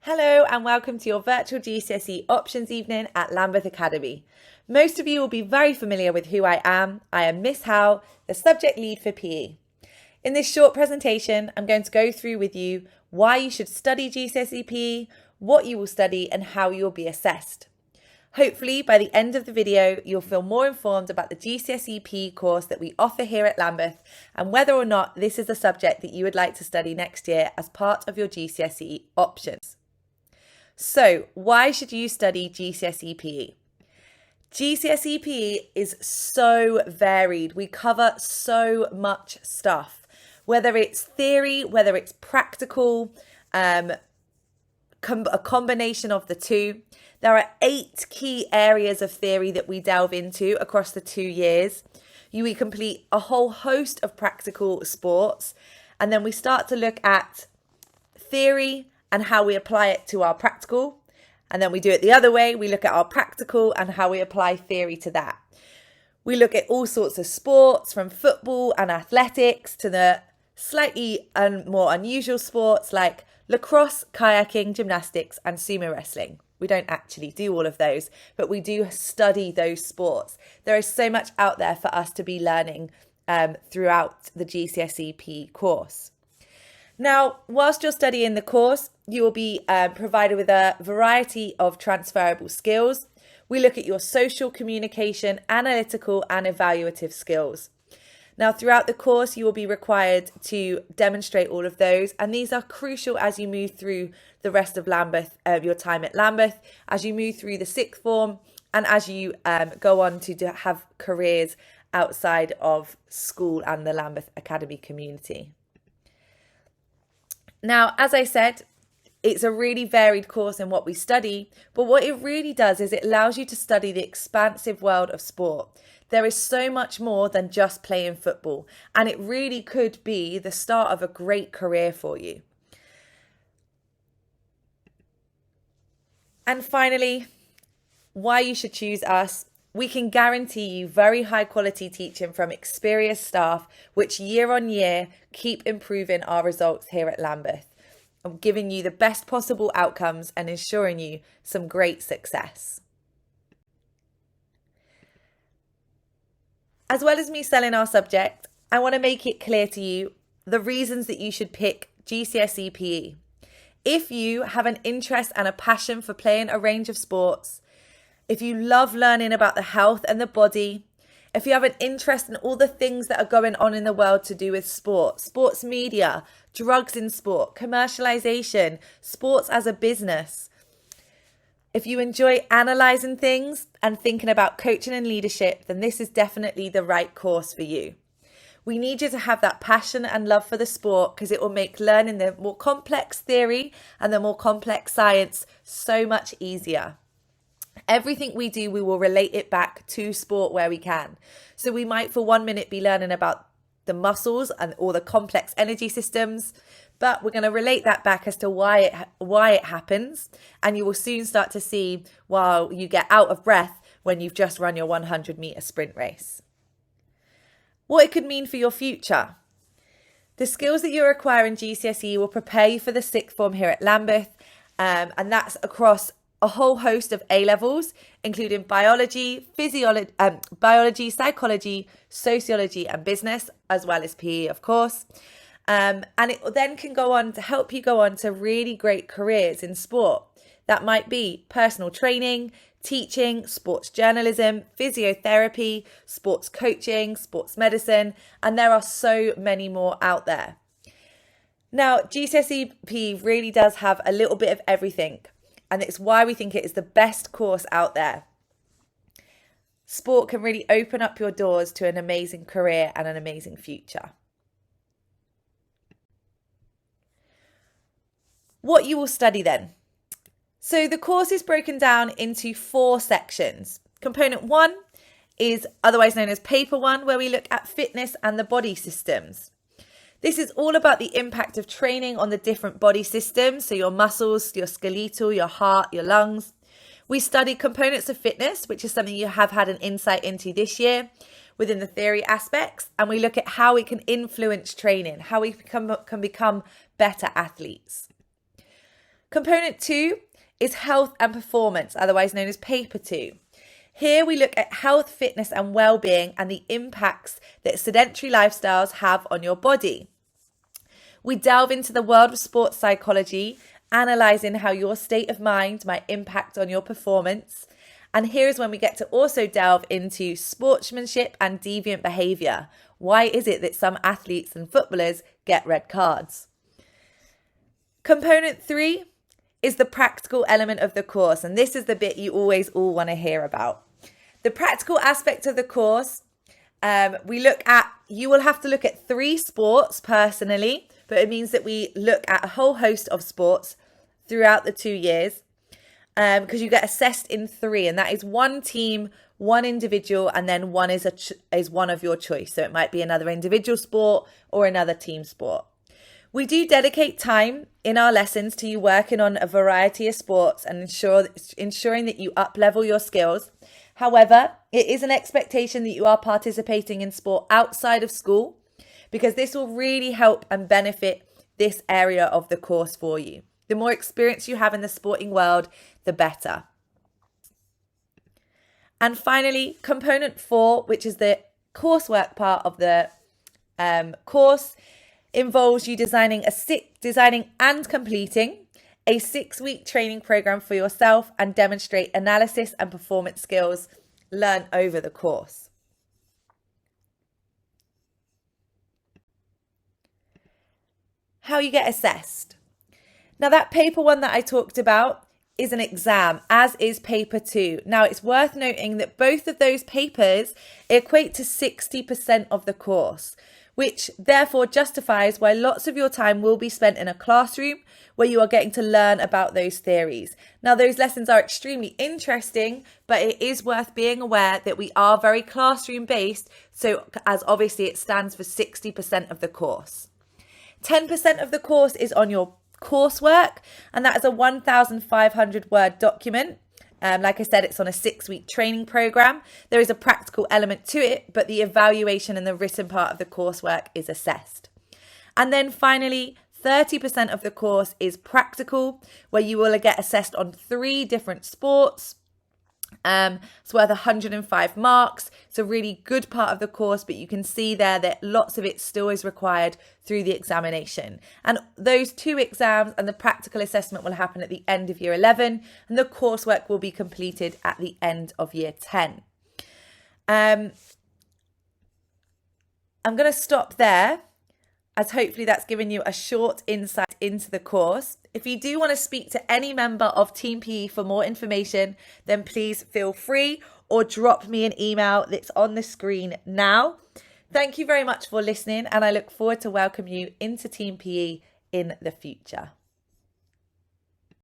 Hello and welcome to your virtual GCSE options evening at Lambeth Academy. Most of you will be very familiar with who I am. I am Miss Howe, the subject lead for PE. In this short presentation, I'm going to go through with you why you should study GCSE PE, what you will study and how you will be assessed. Hopefully by the end of the video, you'll feel more informed about the GCSE PE course that we offer here at Lambeth and whether or not this is a subject that you would like to study next year as part of your GCSE options. So, why should you study GCSE PE? GCSE PE is so varied. We cover so much stuff, whether it's theory, whether it's practical, a combination of the two. There are 8 key areas of theory that we delve into across the 2 years. We complete a whole host of practical sports, and then we start to look at theory and how we apply it to our practical. And then we do it the other way. We look at our practical and how we apply theory to that. We look at all sorts of sports, from football and athletics to the slightly more unusual sports like lacrosse, kayaking, gymnastics and sumo wrestling. We don't actually do all of those, but we do study those sports. There is so much out there for us to be learning throughout the GCSE PE course. Now, whilst you're studying the course, you will be provided with a variety of transferable skills. We look at your social, communication, analytical and evaluative skills. Now, throughout the course, you will be required to demonstrate all of those, and these are crucial as you move through the rest of Lambeth, your time at Lambeth, as you move through the sixth form, and as you go on to have careers outside of school and the Lambeth Academy community. Now, as I said, it's a really varied course in what we study, but what it really does is it allows you to study the expansive world of sport. There is so much more than just playing football, and it really could be the start of a great career for you. And finally, why you should choose us. We can guarantee you very high quality teaching from experienced staff, which year on year keep improving our results here at Lambeth, and giving you the best possible outcomes and ensuring you some great success. As well as me selling our subject, I want to make it clear to you the reasons that you should pick GCSE PE. If you have an interest and a passion for playing a range of sports, if you love learning about the health and the body, if you have an interest in all the things that are going on in the world to do with sport, sports media, drugs in sport, commercialization, sports as a business, if you enjoy analysing things and thinking about coaching and leadership, then this is definitely the right course for you. We need you to have that passion and love for the sport because it will make learning the more complex theory and the more complex science so much easier. Everything we do, we will relate it back to sport where we can. So we might for 1 minute be learning about the muscles and all the complex energy systems, but we're going to relate that back as to why it happens. And you will soon start to see while you get out of breath when you've just run your 100-meter sprint race. What it could mean for your future. The skills that you acquire in GCSE will prepare you for the sixth form here at Lambeth, and that's across a whole host of A-levels, including biology, psychology, sociology and business, as well as PE, of course. And it then can go on to help you go on to really great careers in sport. That might be personal training, teaching, sports journalism, physiotherapy, sports coaching, sports medicine, and there are so many more out there. Now, GCSE PE really does have a little bit of everything. And it's why we think it is the best course out there. Sport can really open up your doors to an amazing career and an amazing future. What you will study then. So the course is broken down into 4 sections. Component 1 is otherwise known as paper 1, where we look at fitness and the body systems. This is all about the impact of training on the different body systems, so your muscles, your skeletal, your heart, your lungs. We study components of fitness, which is something you have had an insight into this year within the theory aspects, and we look at how it can influence training, how we can become better athletes. Component 2 is health and performance, otherwise known as paper 2. Here we look at health, fitness and well-being and the impacts that sedentary lifestyles have on your body. We delve into the world of sports psychology, analysing how your state of mind might impact on your performance. And here's when we get to also delve into sportsmanship and deviant behaviour. Why is it that some athletes and footballers get red cards? Component 3 is the practical element of the course, and this is the bit you always all want to hear about. The practical aspect of the course, you will have to look at 3 sports personally, but it means that we look at a whole host of sports throughout the 2 years, because you get assessed in 3, and that is one team, one individual, and then one is one of your choice. So it might be another individual sport or another team sport. We do dedicate time in our lessons to you working on a variety of sports and ensuring that you up-level your skills. However, it is an expectation that you are participating in sport outside of school, because this will really help and benefit this area of the course for you. The more experience you have in the sporting world, the better. And finally, component 4, which is the coursework part of the course, involves you designing and completing a 6-week training program for yourself and demonstrate analysis and performance skills learned over the course. How you get assessed. Now, that paper 1 that I talked about is an exam, as is paper 2. Now, it's worth noting that both of those papers equate to 60% of the course, which therefore justifies why lots of your time will be spent in a classroom where you are getting to learn about those theories. Now, those lessons are extremely interesting, but it is worth being aware that we are very classroom based, so as obviously it stands for 60% of the course. 10% of the course is on your coursework, and that is a 1,500 word document. Like I said, it's on a 6-week training program. There is a practical element to it, but the evaluation and the written part of the coursework is assessed. And then finally, 30% of the course is practical, where you will get assessed on 3 different sports. It's worth 105 marks. It's a really good part of the course, but you can see there that lots of it still is required through the examination. And those 2 exams and the practical assessment will happen at the end of year 11, and the coursework will be completed at the end of year 10. I'm going to stop there, as hopefully that's given you a short insight into the course. If you do want to speak to any member of Team PE for more information, then please feel free or drop me an email that's on the screen now. Thank you very much for listening, and I look forward to welcoming you into Team PE in the future.